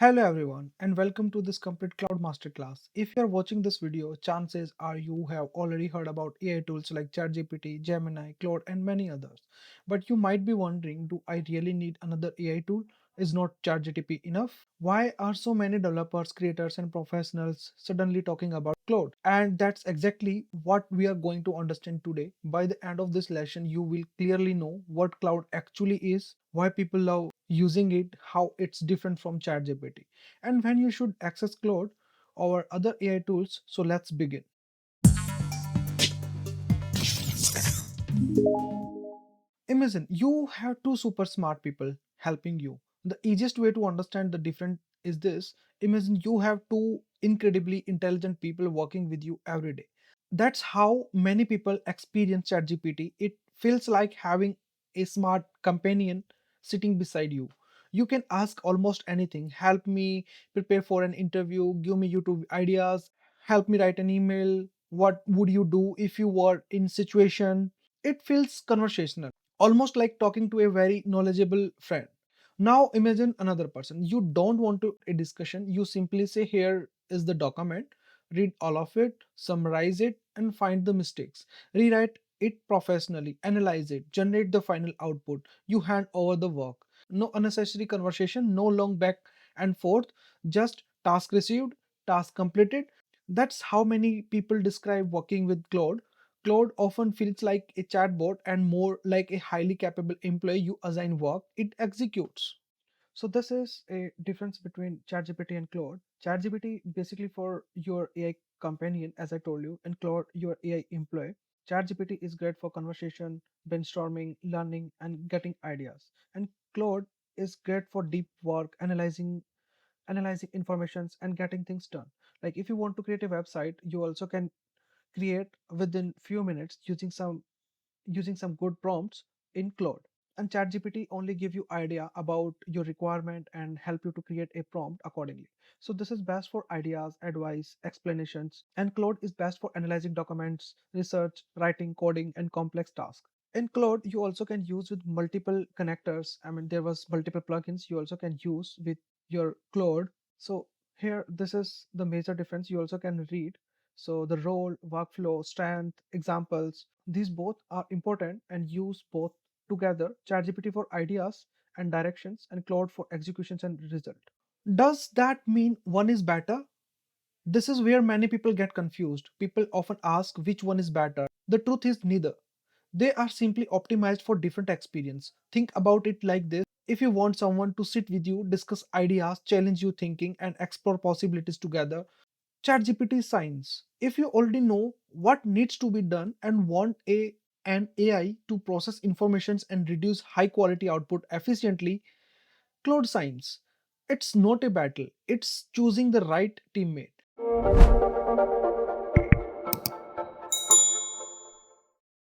Hello everyone and welcome to this complete Cloud Masterclass. If you are watching this video, chances are you have already heard about AI tools like ChatGPT, Gemini, Claude and many others. But you might be wondering, do I really need another AI tool? Is not ChatGPT enough? Why are so many developers, creators and professionals suddenly talking about Claude? And that's exactly what we are going to understand today. By the end of this lesson, you will clearly know what Cloud actually is, why people love using it, how it's different from ChatGPT, and when you should access Claude or other AI tools. So let's begin. Imagine you have two super smart people helping you. The easiest way to understand the difference is this. Imagine you have two incredibly intelligent people working with you every day. That's how many people experience ChatGPT. It feels like having a smart companion sitting beside you. You can ask almost anything. Help me prepare for an interview, give me YouTube ideas, help me write an email. What would you do if you were in situation? It feels conversational, almost like talking to a very knowledgeable friend. Now imagine another person. You don't want to a discussion. You simply say, here is the document, read all of it, summarize it, and find the mistakes. Rewrite it professionally, analyze it, generate the final output. You hand over the work. No unnecessary conversation, no long back and forth, just task received, task completed. That's how many people describe working with Claude. Claude often feels like a chatbot and more like a highly capable employee. You assign work, it executes. So this is a difference between ChatGPT and Claude. ChatGPT basically for your AI companion, as I told you, and Claude your AI employee. ChatGPT is great for conversation, brainstorming, learning, and getting ideas. And Claude is great for deep work, analyzing informations and getting things done. Like if you want to create a website, you also can create within few minutes using some good prompts in Claude. And ChatGPT only give you idea about your requirement and help you to create a prompt accordingly. So this is best for ideas, advice, explanations, and Claude is best for analyzing documents, research, writing, coding, and complex tasks. In Claude, you also can use with multiple connectors. I mean, there was multiple plugins you also can use with your Claude. So here, this is the major difference. You also can read. So the role, workflow, strength, examples, these both are important and use both together. ChatGPT for ideas and directions and Claude for executions and result. Does that mean one is better? This is where many people get confused. People often ask which one is better. The truth is neither. They are simply optimized for different experience. Think about it like this. If you want someone to sit with you, discuss ideas, challenge you thinking and explore possibilities together, ChatGPT science. If you already know what needs to be done and want an AI to process informations and reduce high quality output efficiently, Claude science. It's not a battle, it's choosing the right teammate.